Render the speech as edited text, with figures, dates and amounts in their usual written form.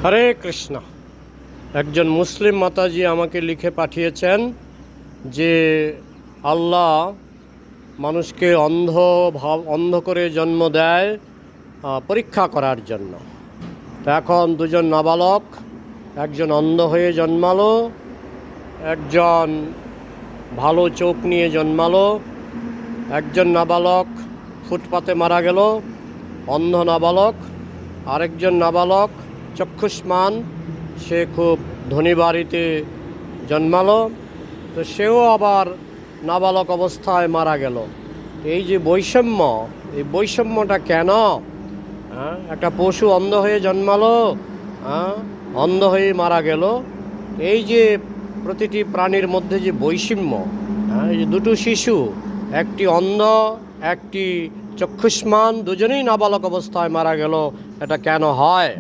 হরে কৃষ্ণ। একজন মুসলিম মাতাজি আমাকে লিখে পাঠিয়েছেন যে আল্লাহ মানুষকে অন্ধ করে জন্ম দেয় পরীক্ষা করার জন্য। তো এখন দুজন নাবালক, একজন অন্ধ হয়ে জন্মালো, একজন ভালো চোখ নিয়ে জন্মালো। একজন নাবালক ফুটপাতে মারা গেল, অন্ধ নাবালক। আরেকজন নাবালক চক্ষুষ্মান, সে খুব ধনী বাড়িতে জন্মালো, তো সেও আবার নাবালক অবস্থায় মারা গেল। এই যে বৈষম্য, এই বৈষম্যটা কেন? একটা পশু অন্ধ হয়ে জন্মালো, অন্ধ হয়ে মারা গেল। এই যে প্রতিটি প্রাণীর মধ্যে যে বৈষম্য, এই যে দুটো শিশু, একটি অন্ধ একটি চক্ষুষ্মান, দুজনেই নাবালক অবস্থায় মারা গেল, এটা কেন হয়?